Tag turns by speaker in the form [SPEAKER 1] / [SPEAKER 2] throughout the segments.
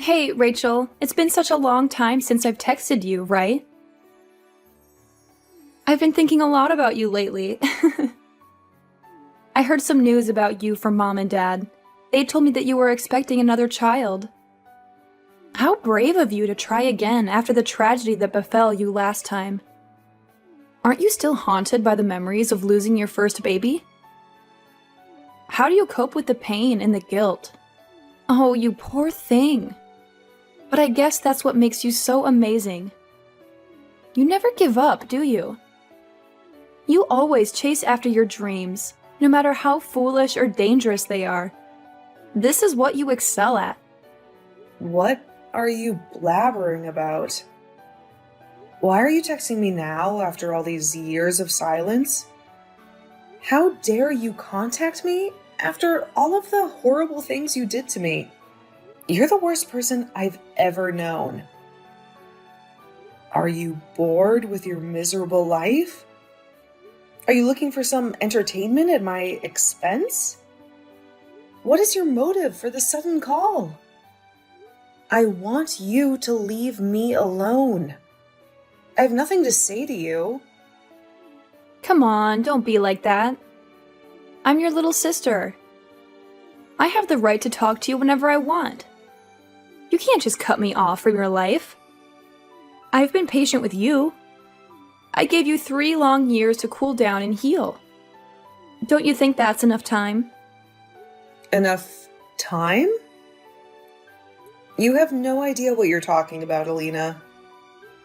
[SPEAKER 1] Hey, Rachel, it's been such a long time since I've texted you, right? I've been thinking a lot about you lately. I heard some news about you from Mom and Dad. They told me that you were expecting another child. How brave of you to try again after the tragedy that befell you last time. Aren't you still haunted by the memories of losing your first baby? How do you cope with the pain and the guilt? Oh, you poor thing. But I guess that's what makes you so amazing. You never give up, do you? You always chase after your dreams, no matter how foolish or dangerous they are. This is what you excel at.
[SPEAKER 2] What are you blabbering about? Why are you texting me now after all these years of silence? How dare you contact me after all of the horrible things you did to me? You're the worst person I've ever known. Are you bored with your miserable life? Are you looking for some entertainment at my expense? What is your motive for the sudden call? I want you to leave me alone. I have nothing to say to you.
[SPEAKER 1] Come on, don't be like that. I'm your little sister. I have the right to talk to you whenever I want. You can't just cut me off from your life. I've been patient with you. I gave you 3 long years to cool down and heal. Don't you think that's enough time?
[SPEAKER 2] Enough time? You have no idea what you're talking about, Alina.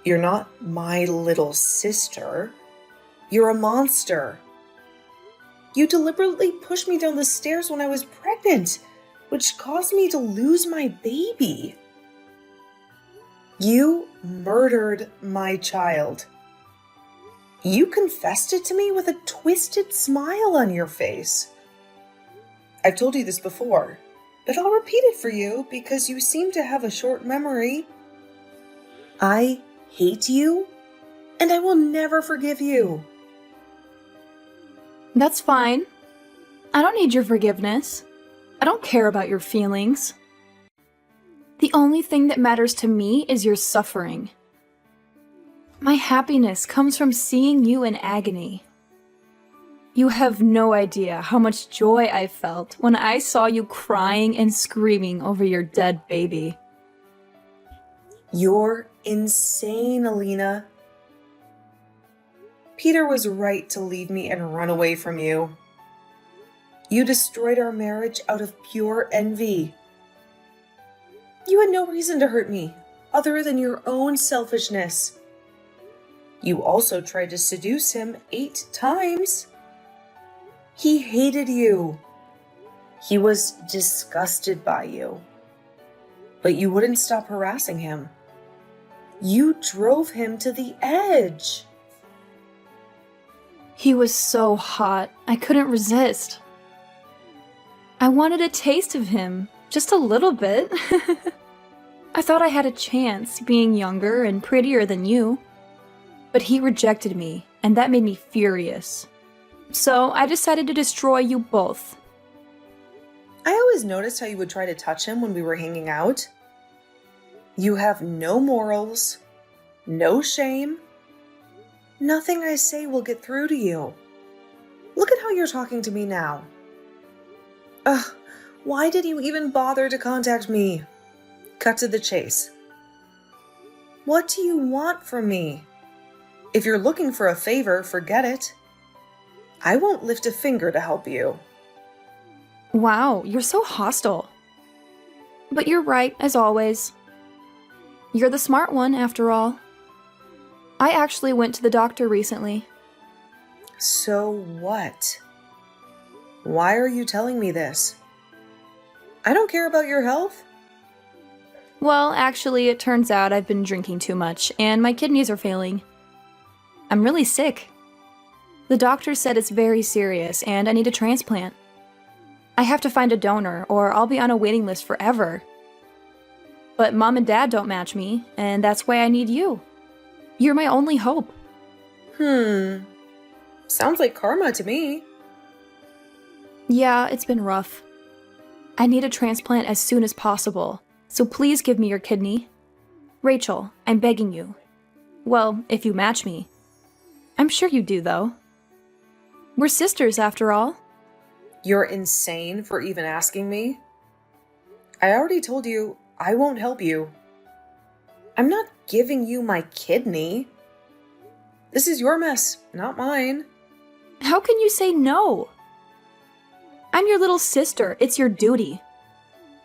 [SPEAKER 2] You're not my little sister. You're a monster. You deliberately pushed me down the stairs when I was pregnant, which caused me to lose my baby. You murdered my child. You confessed it to me with a twisted smile on your face. I've told you this before, but I'll repeat it for you because you seem to have a short memory. I hate you, and I will never forgive you.
[SPEAKER 1] That's fine. I don't need your forgiveness. I don't care about your feelings. The only thing that matters to me is your suffering. My happiness comes from seeing you in agony. You have no idea how much joy I felt when I saw you crying and screaming over your dead baby.
[SPEAKER 2] You're insane, Alina. Peter was right to leave me and run away from you. You destroyed our marriage out of pure envy. You had no reason to hurt me, other than your own selfishness. You also tried to seduce him 8 times. He hated you. He was disgusted by you. But you wouldn't stop harassing him. You drove him to the edge.
[SPEAKER 1] He was so hot, I couldn't resist. I wanted a taste of him, just a little bit. I thought I had a chance being younger and prettier than you. But he rejected me, and that made me furious. So I decided to destroy you both.
[SPEAKER 2] I always noticed how you would try to touch him when we were hanging out. You have no morals, no shame. Nothing I say will get through to you. Look at how you're talking to me now. Ugh, why did you even bother to contact me? Cut to the chase. What do you want from me? If you're looking for a favor, forget it. I won't lift a finger to help you.
[SPEAKER 1] Wow, you're so hostile. But you're right, as always. You're the smart one, after all. I actually went to the doctor recently.
[SPEAKER 2] So what? Why are you telling me this? I don't care about your health.
[SPEAKER 1] Well, actually, it turns out I've been drinking too much, and my kidneys are failing. I'm really sick. The doctor said it's very serious, and I need a transplant. I have to find a donor, or I'll be on a waiting list forever. But Mom and Dad don't match me, and that's why I need you. You're my only hope.
[SPEAKER 2] Sounds like karma to me.
[SPEAKER 1] Yeah, it's been rough. I need a transplant as soon as possible, So please give me your kidney. Rachel, I'm begging you. Well, if you match me. I'm sure you do, though. We're sisters, after all.
[SPEAKER 2] You're insane for even asking me. I already told you I won't help you. I'm not giving you my kidney. This is your mess, not mine.
[SPEAKER 1] How can you say no? I'm your little sister. It's your duty.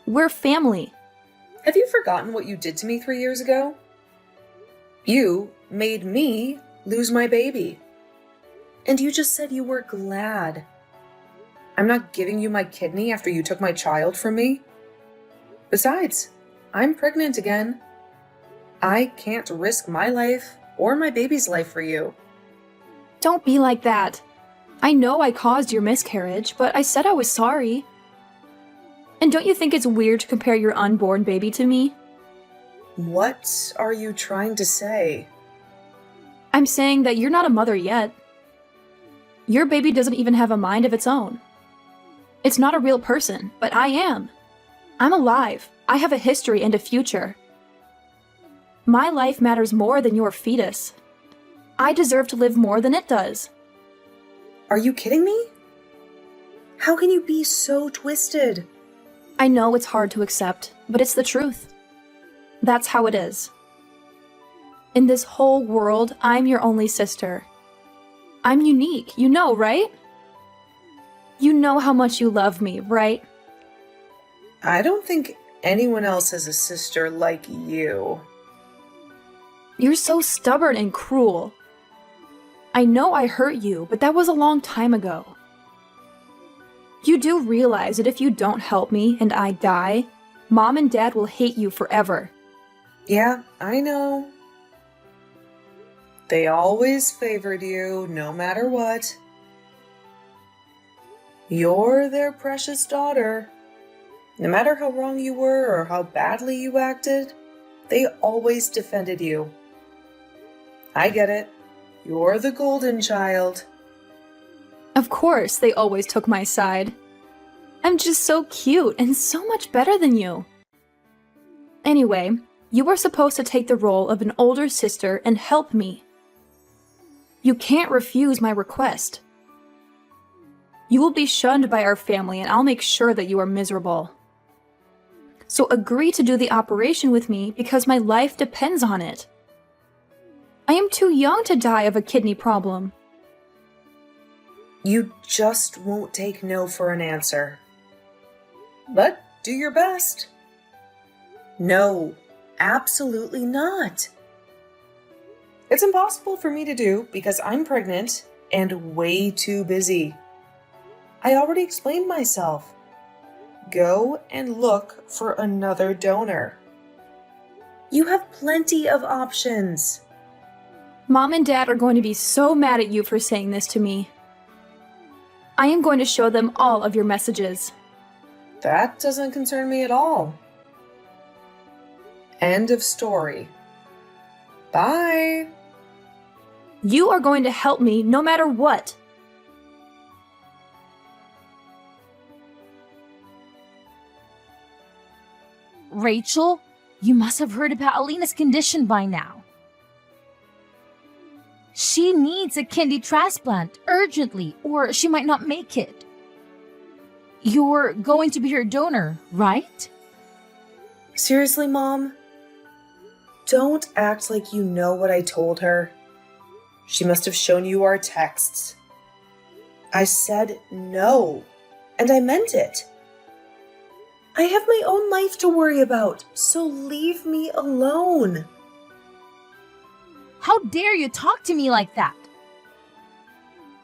[SPEAKER 1] We're family.
[SPEAKER 2] Have you forgotten what you did to me 3 years ago? You made me lose my baby. And you just said you were glad. I'm not giving you my kidney after you took my child from me. Besides, I'm pregnant again. I can't risk my life or my baby's life for you.
[SPEAKER 1] Don't be like that. I know I caused your miscarriage, but I said I was sorry. And don't you think it's weird to compare your unborn baby to me?
[SPEAKER 2] What are you trying to say?
[SPEAKER 1] I'm saying that you're not a mother yet. Your baby doesn't even have a mind of its own. It's not a real person, but I am. I'm alive. I have a history and a future. My life matters more than your fetus. I deserve to live more than it does.
[SPEAKER 2] Are you kidding me? How can you be so twisted?
[SPEAKER 1] I know it's hard to accept, but it's the truth. That's how it is. In this whole world, I'm your only sister. I'm unique, you know, right? You know how much you love me, right?
[SPEAKER 2] I don't think anyone else has a sister like you.
[SPEAKER 1] You're so stubborn and cruel. I know I hurt you, but that was a long time ago. You do realize that if you don't help me and I die, Mom and Dad will hate you forever.
[SPEAKER 2] Yeah, I know. They always favored you, no matter what. You're their precious daughter. No matter how wrong you were or how badly you acted, they always defended you. I get it. You're the golden child.
[SPEAKER 1] Of course, they always took my side. I'm just so cute and so much better than you. Anyway, you were supposed to take the role of an older sister and help me. You can't refuse my request. You will be shunned by our family and I'll make sure that you are miserable. So agree to do the operation with me because my life depends on it. I am too young to die of a kidney problem.
[SPEAKER 2] You just won't take no for an answer. But do your best. No, absolutely not. It's impossible for me to do because I'm pregnant and way too busy. I already explained myself. Go and look for another donor. You have plenty of options.
[SPEAKER 1] Mom and Dad are going to be so mad at you for saying this to me. I am going to show them all of your messages.
[SPEAKER 2] That doesn't concern me at all. End of story. Bye.
[SPEAKER 1] You are going to help me no matter what.
[SPEAKER 3] Rachel, you must have heard about Alina's condition by now. She needs a kidney transplant urgently, or she might not make it. You're going to be her donor, right?
[SPEAKER 2] Seriously, Mom? Don't act like you know what I told her. She must have shown you our texts. I said no, and I meant it. I have my own life to worry about, so leave me alone.
[SPEAKER 3] How dare you talk to me like that?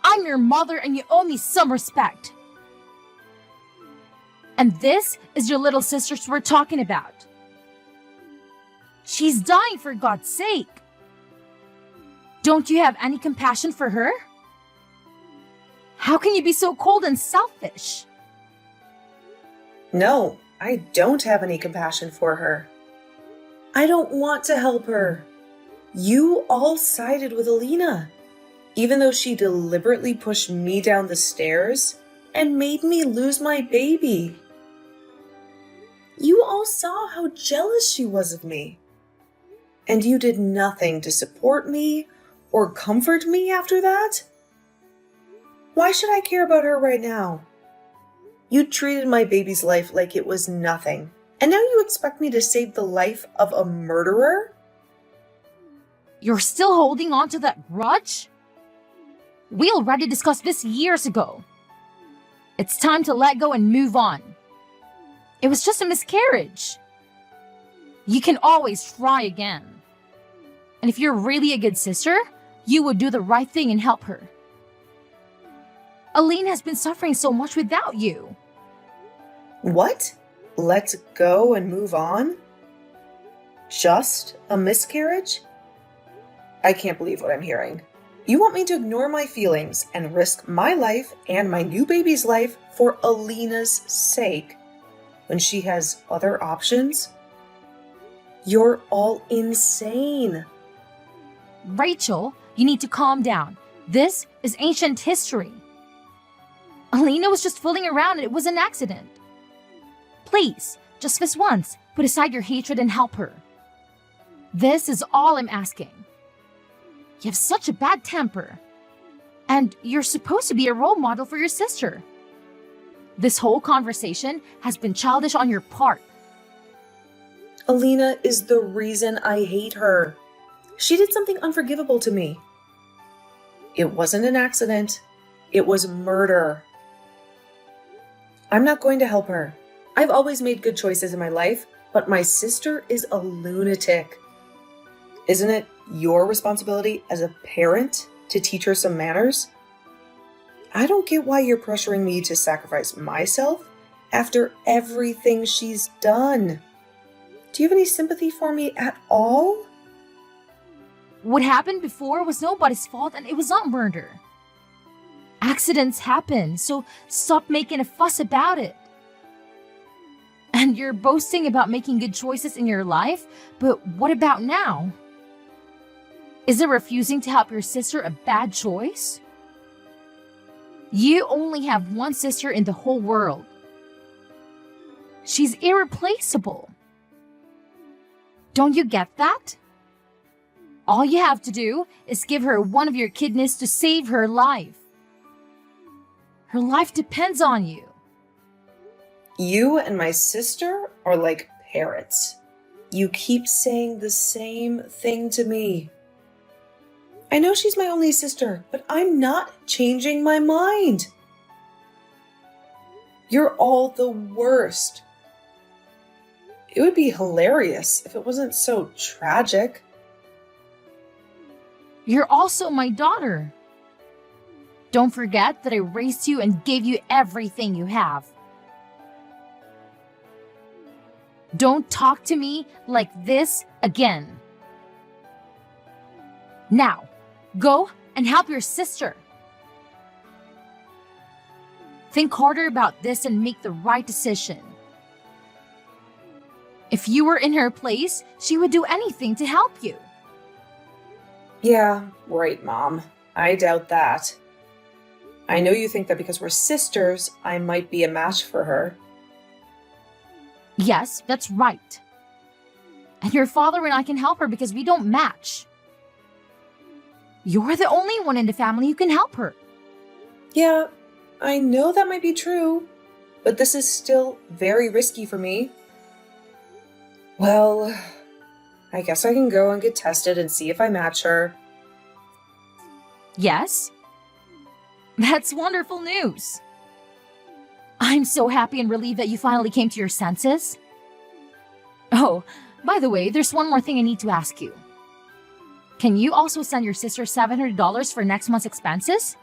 [SPEAKER 3] I'm your mother and you owe me some respect. And this is your little sister we're talking about. She's dying, for God's sake. Don't you have any compassion for her? How can you be so cold and selfish?
[SPEAKER 2] No, I don't have any compassion for her. I don't want to help her. You all sided with Alina, even though she deliberately pushed me down the stairs and made me lose my baby. You all saw how jealous she was of me. And you did nothing to support me or comfort me after that? Why should I care about her right now? You treated my baby's life like it was nothing, and now you expect me to save the life of a murderer?
[SPEAKER 3] You're still holding on to that grudge? We already discussed this years ago. It's time to let go and move on. It was just a miscarriage. You can always try again. And if you're really a good sister, you would do the right thing and help her. Aline has been suffering so much without you.
[SPEAKER 2] What? Let's go and move on? Just a miscarriage? I can't believe what I'm hearing. You want me to ignore my feelings and risk my life and my new baby's life for Alina's sake when she has other options? You're all insane.
[SPEAKER 3] Rachel, you need to calm down. This is ancient history. Alina was just fooling around and it was an accident. Please, just this once, put aside your hatred and help her. This is all I'm asking. You have such a bad temper. And you're supposed to be a role model for your sister. This whole conversation has been childish on your part.
[SPEAKER 2] Alina is the reason I hate her. She did something unforgivable to me. It wasn't an accident. It was murder. I'm not going to help her. I've always made good choices in my life, but my sister is a lunatic. Isn't it your responsibility as a parent to teach her some manners? I don't get why you're pressuring me to sacrifice myself after everything she's done. Do you have any sympathy for me at all?
[SPEAKER 3] What happened before was nobody's fault and it was not murder. Accidents happen, so stop making a fuss about it. And you're boasting about making good choices in your life, but what about now? Is it refusing to help your sister a bad choice? You only have one sister in the whole world. She's irreplaceable. Don't you get that? All you have to do is give her one of your kidneys to save her life. Her life depends on you.
[SPEAKER 2] You and my sister are like parrots. You keep saying the same thing to me. I know she's my only sister, but I'm not changing my mind. You're all the worst. It would be hilarious if it wasn't so tragic.
[SPEAKER 3] You're also my daughter. Don't forget that I raised you and gave you everything you have. Don't talk to me like this again. Now, go and help your sister. Think harder about this and make the right decision. If you were in her place, she would do anything to help you.
[SPEAKER 2] Yeah, right, Mom. I doubt that. I know you think that because we're sisters, I might be a match for her.
[SPEAKER 3] Yes, that's right. And your father and I can help her because we don't match. You're the only one in the family who can help her.
[SPEAKER 2] Yeah, I know that might be true, but this is still very risky for me. Well, I guess I can go and get tested and see if I match her.
[SPEAKER 3] Yes? That's wonderful news. I'm so happy and relieved that you finally came to your senses. Oh, by the way, there's one more thing I need to ask you. Can you also send your sister $700 for next month's expenses?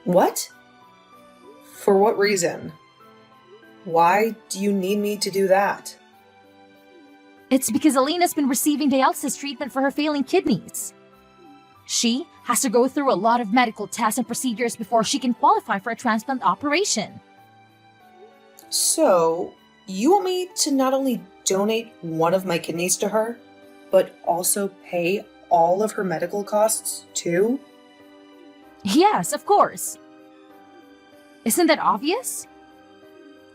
[SPEAKER 2] What? For what reason? Why do you need me to do that?
[SPEAKER 3] It's because Alina's been receiving dialysis treatment for her failing kidneys. She has to go through a lot of medical tests and procedures before she can qualify for a transplant operation.
[SPEAKER 2] So, you want me to not only donate one of my kidneys to her, but also pay all of her medical costs too?
[SPEAKER 3] Yes, of course. Isn't that obvious?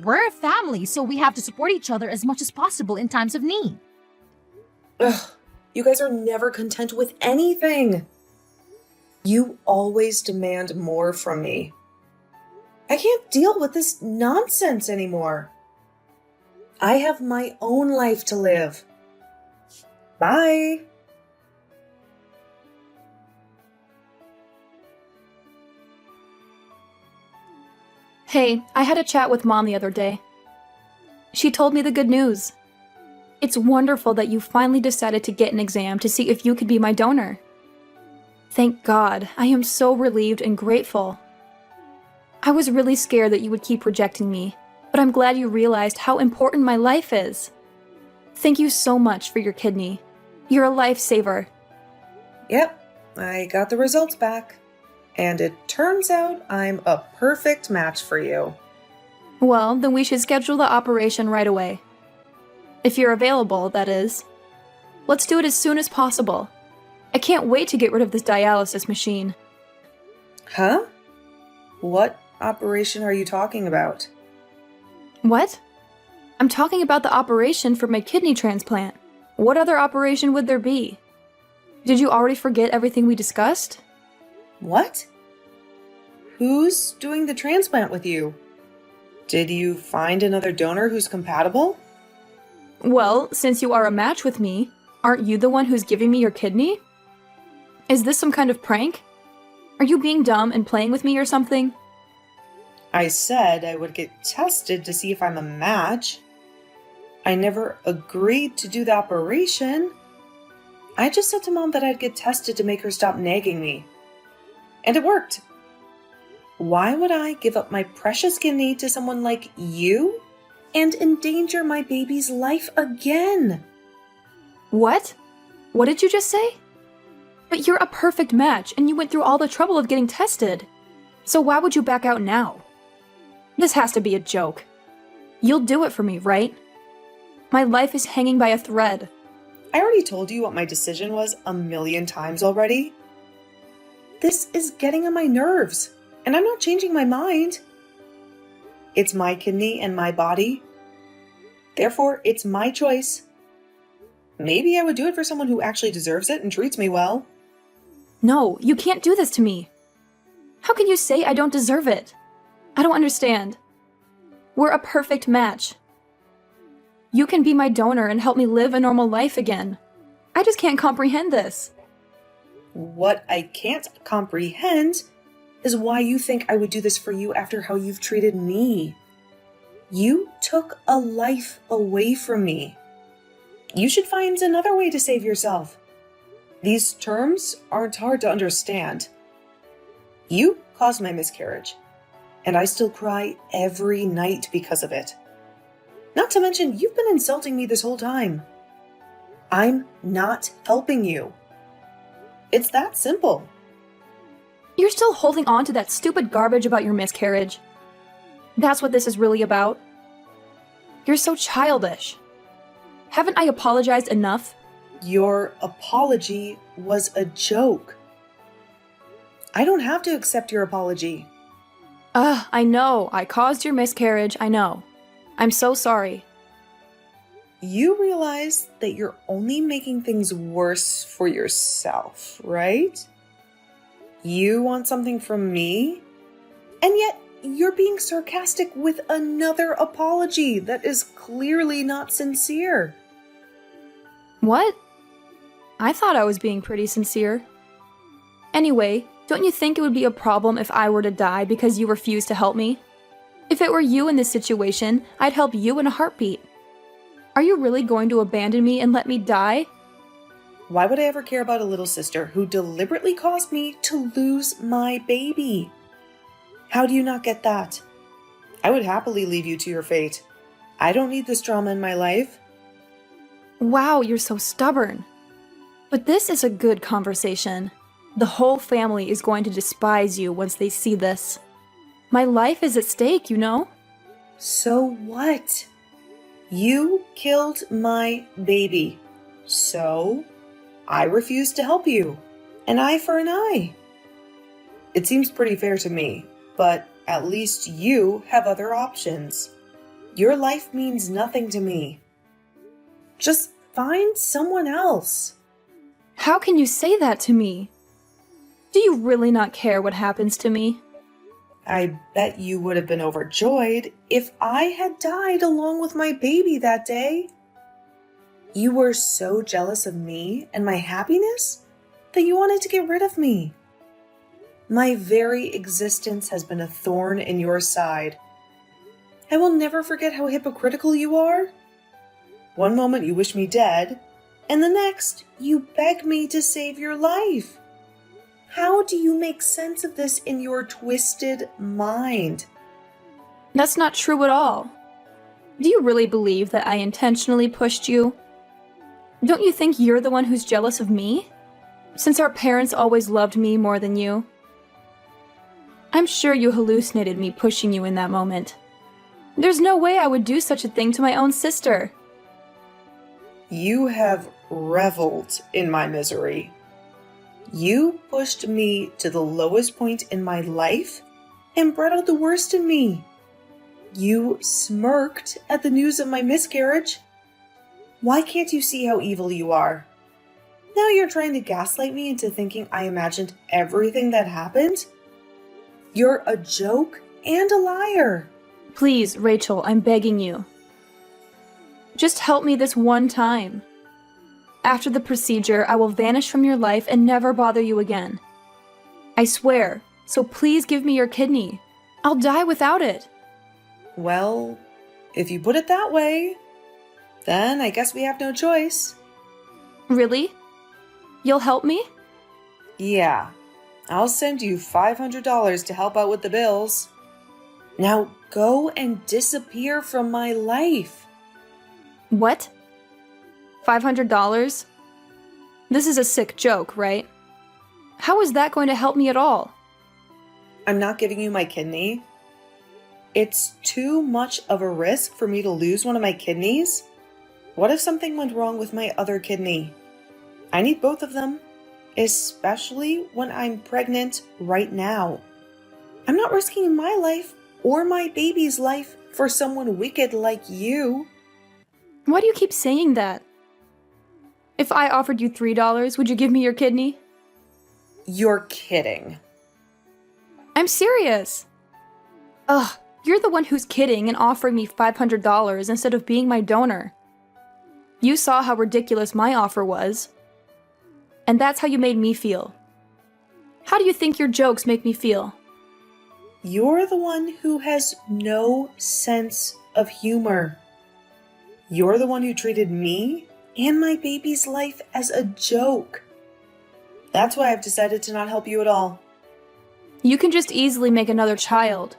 [SPEAKER 3] We're a family, so we have to support each other as much as possible in times of need.
[SPEAKER 2] Ugh, you guys are never content with anything. You always demand more from me. I can't deal with this nonsense anymore. I have my own life to live. Bye.
[SPEAKER 1] Hey, I had a chat with Mom the other day. She told me the good news. It's wonderful that you finally decided to get an exam to see if you could be my donor. Thank God, I am so relieved and grateful. I was really scared that you would keep rejecting me, but I'm glad you realized how important my life is. Thank you so much for your kidney. You're a lifesaver.
[SPEAKER 2] Yep, I got the results back. And it turns out I'm a perfect match for you.
[SPEAKER 1] Well, then we should schedule the operation right away. If you're available, that is. Let's do it as soon as possible. I can't wait to get rid of this dialysis machine.
[SPEAKER 2] Huh? What operation are you talking about?
[SPEAKER 1] What? I'm talking about the operation for my kidney transplant. What other operation would there be? Did you already forget everything we discussed?
[SPEAKER 2] What? Who's doing the transplant with you? Did you find another donor who's compatible?
[SPEAKER 1] Well, since you are a match with me, aren't you the one who's giving me your kidney? Is this some kind of prank? Are you being dumb and playing with me or something?
[SPEAKER 2] I said I would get tested to see if I'm a match. I never agreed to do the operation. I just said to Mom that I'd get tested to make her stop nagging me. And it worked. Why would I give up my precious kidney to someone like you and endanger my baby's life again?
[SPEAKER 1] What? What did you just say? But you're a perfect match, and you went through all the trouble of getting tested. So why would you back out now? This has to be a joke. You'll do it for me, right? My life is hanging by a thread.
[SPEAKER 2] I already told you what my decision was 1,000,000 times already. This is getting on my nerves, and I'm not changing my mind. It's my kidney and my body. Therefore, it's my choice. Maybe I would do it for someone who actually deserves it and treats me well.
[SPEAKER 1] No, you can't do this to me. How can you say I don't deserve it? I don't understand. We're a perfect match. You can be my donor and help me live a normal life again. I just can't comprehend this.
[SPEAKER 2] What I can't comprehend is why you think I would do this for you after how you've treated me. You took a life away from me. You should find another way to save yourself. These terms aren't hard to understand. You caused my miscarriage, and I still cry every night because of it. Not to mention, you've been insulting me this whole time. I'm not helping you. It's that simple.
[SPEAKER 1] You're still holding on to that stupid garbage about your miscarriage. That's what this is really about. You're so childish. Haven't I apologized enough?
[SPEAKER 2] Your apology was a joke. I don't have to accept your apology.
[SPEAKER 1] I know. I caused your miscarriage. I know. I'm so sorry.
[SPEAKER 2] You realize that you're only making things worse for yourself, right? You want something from me, and yet you're being sarcastic with another apology that is clearly not sincere.
[SPEAKER 1] What? I thought I was being pretty sincere. Anyway, don't you think it would be a problem if I were to die because you refused to help me? If it were you in this situation, I'd help you in a heartbeat. Are you really going to abandon me and let me die?
[SPEAKER 2] Why would I ever care about a little sister who deliberately caused me to lose my baby? How do you not get that? I would happily leave you to your fate. I don't need this drama in my life.
[SPEAKER 1] Wow, you're so stubborn. But this is a good conversation. The whole family is going to despise you once they see this. My life is at stake, you know?
[SPEAKER 2] So what? You killed my baby. So I refuse to help you. An eye for an eye. It seems pretty fair to me, but at least you have other options. Your life means nothing to me. Just find someone else.
[SPEAKER 1] How can you say that to me? Do you really not care what happens to me?
[SPEAKER 2] I bet you would have been overjoyed if I had died along with my baby that day. You were so jealous of me and my happiness that you wanted to get rid of me. My very existence has been a thorn in your side. I will never forget how hypocritical you are. One moment you wish me dead, and the next you beg me to save your life. How do you make sense of this in your twisted mind?
[SPEAKER 1] That's not true at all. Do you really believe that I intentionally pushed you? Don't you think you're the one who's jealous of me? Since our parents always loved me more than you. I'm sure you hallucinated me pushing you in that moment. There's no way I would do such a thing to my own sister.
[SPEAKER 2] You have reveled in my misery. You pushed me to the lowest point in my life and brought out the worst in me. You smirked at the news of my miscarriage. Why can't you see how evil you are? Now you're trying to gaslight me into thinking I imagined everything that happened? You're a joke and a liar.
[SPEAKER 1] Please, Rachel, I'm begging you. Just help me this one time. After the procedure, I will vanish from your life and never bother you again. I swear, so please give me your kidney. I'll die without it.
[SPEAKER 2] Well, if you put it that way, then I guess we have no choice.
[SPEAKER 1] Really? You'll help me?
[SPEAKER 2] Yeah, I'll send you $500 to help out with the bills. Now go and disappear from my life.
[SPEAKER 1] What? $500? This is a sick joke, right? How is that going to help me at all?
[SPEAKER 2] I'm not giving you my kidney. It's too much of a risk for me to lose one of my kidneys. What if something went wrong with my other kidney? I need both of them, especially when I'm pregnant right now. I'm not risking my life or my baby's life for someone wicked like you.
[SPEAKER 1] Why do you keep saying that? If I offered you $3, would you give me your kidney?
[SPEAKER 2] You're kidding.
[SPEAKER 1] I'm serious. Ugh, you're the one who's kidding and offering me $500 instead of being my donor. You saw how ridiculous my offer was. And that's how you made me feel. How do you think your jokes make me feel?
[SPEAKER 2] You're the one who has no sense of humor. You're the one who treated me and my baby's life as a joke. That's why I've decided to not help you at all.
[SPEAKER 1] You can just easily make another child.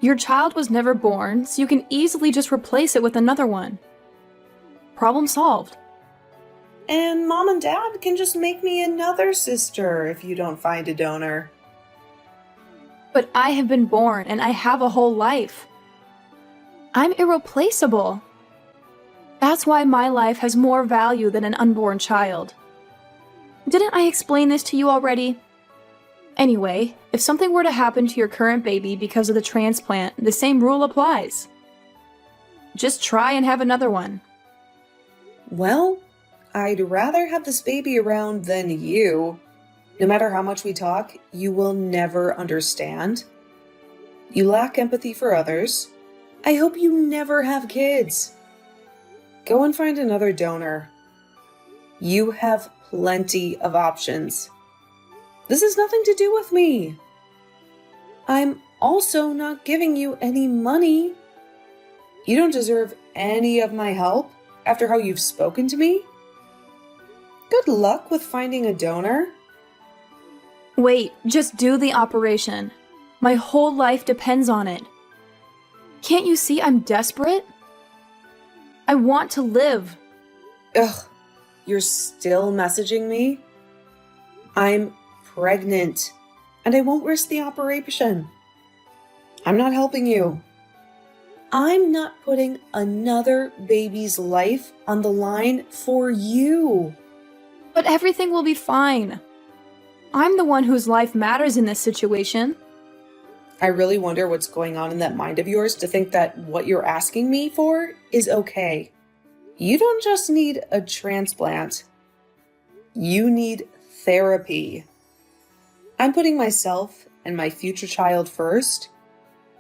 [SPEAKER 1] Your child was never born, so you can easily just replace it with another one. Problem solved.
[SPEAKER 2] And Mom and Dad can just make me another sister if you don't find a donor.
[SPEAKER 1] But I have been born and I have a whole life. I'm irreplaceable. That's why my life has more value than an unborn child. Didn't I explain this to you already? Anyway, if something were to happen to your current baby because of the transplant, the same rule applies. Just try and have another one.
[SPEAKER 2] Well, I'd rather have this baby around than you. No matter how much we talk, you will never understand. You lack empathy for others. I hope you never have kids. Go and find another donor. You have plenty of options. This has nothing to do with me. I'm also not giving you any money. You don't deserve any of my help after how you've spoken to me. Good luck with finding a donor.
[SPEAKER 1] Wait, just do the operation. My whole life depends on it. Can't you see I'm desperate? I want to live.
[SPEAKER 2] Ugh, you're still messaging me? I'm pregnant, and I won't risk the operation. I'm not helping you. I'm not putting another baby's life on the line for you.
[SPEAKER 1] But everything will be fine. I'm the one whose life matters in this situation.
[SPEAKER 2] I really wonder what's going on in that mind of yours to think that what you're asking me for is okay. You don't just need a transplant. You need therapy. I'm putting myself and my future child first,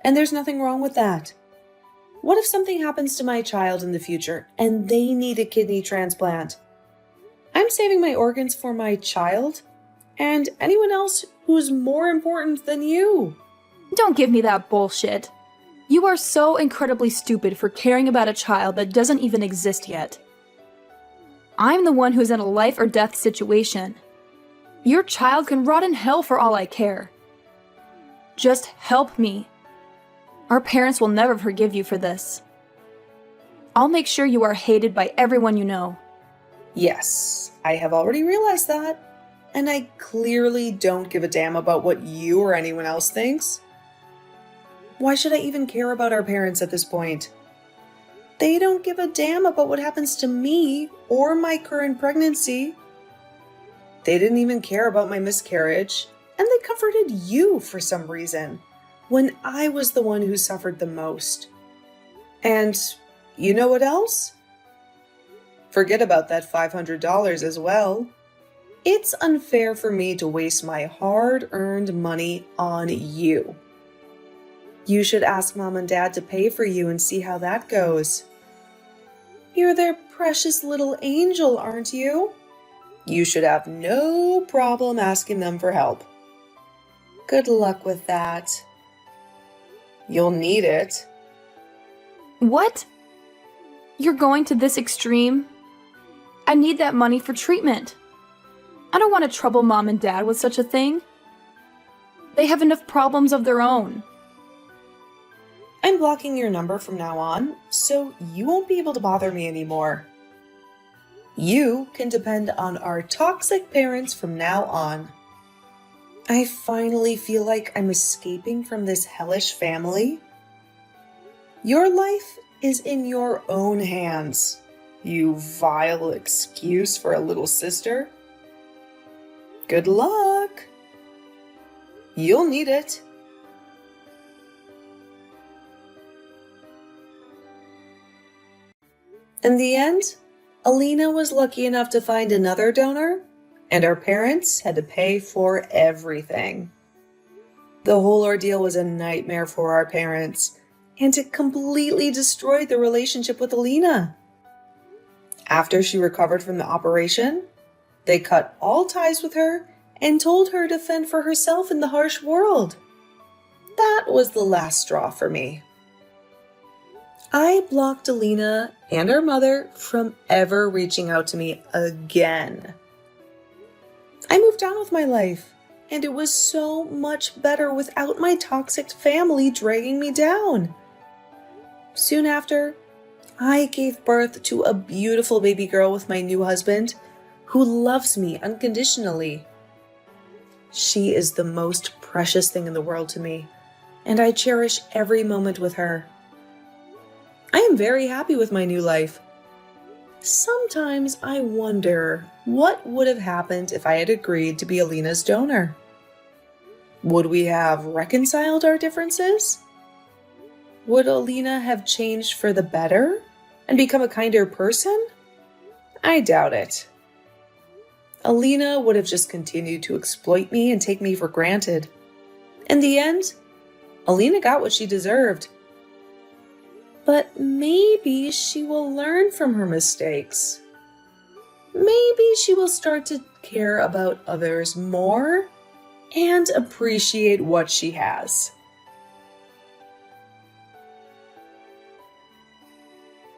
[SPEAKER 2] and there's nothing wrong with that. What if something happens to my child in the future and they need a kidney transplant? I'm saving my organs for my child and anyone else who's more important than you.
[SPEAKER 1] Don't give me that bullshit. You are so incredibly stupid for caring about a child that doesn't even exist yet. I'm the one who's in a life or death situation. Your child can rot in hell for all I care. Just help me. Our parents will never forgive you for this. I'll make sure you are hated by everyone you know.
[SPEAKER 2] Yes, I have already realized that, and I clearly don't give a damn about what you or anyone else thinks. Why should I even care about our parents at this point? They don't give a damn about what happens to me or my current pregnancy. They didn't even care about my miscarriage, and they comforted you for some reason, when I was the one who suffered the most. And you know what else? Forget about that $500 as well. It's unfair for me to waste my hard-earned money on you. You should ask Mom and Dad to pay for you and see how that goes. You're their precious little angel, aren't you? You should have no problem asking them for help. Good luck with that. You'll need it.
[SPEAKER 1] What? You're going to this extreme? I need that money for treatment. I don't want to trouble Mom and Dad with such a thing. They have enough problems of their own.
[SPEAKER 2] I'm blocking your number from now on, so you won't be able to bother me anymore. You can depend on our toxic parents from now on. I finally feel like I'm escaping from this hellish family. Your life is in your own hands, you vile excuse for a little sister. Good luck. You'll need it. In the end, Alina was lucky enough to find another donor, and our parents had to pay for everything. The whole ordeal was a nightmare for our parents, and it completely destroyed the relationship with Alina. After she recovered from the operation, they cut all ties with her and told her to fend for herself in the harsh world. That was the last straw for me. I blocked Alina and her mother from ever reaching out to me again. I moved on with my life, and it was so much better without my toxic family dragging me down. Soon after, I gave birth to a beautiful baby girl with my new husband, who loves me unconditionally. She is the most precious thing in the world to me, and I cherish every moment with her. I am very happy with my new life. Sometimes I wonder what would have happened if I had agreed to be Alina's donor. Would we have reconciled our differences? Would Alina have changed for the better and become a kinder person? I doubt it. Alina would have just continued to exploit me and take me for granted. In the end, Alina got what she deserved. But maybe she will learn from her mistakes. Maybe she will start to care about others more and appreciate what she has.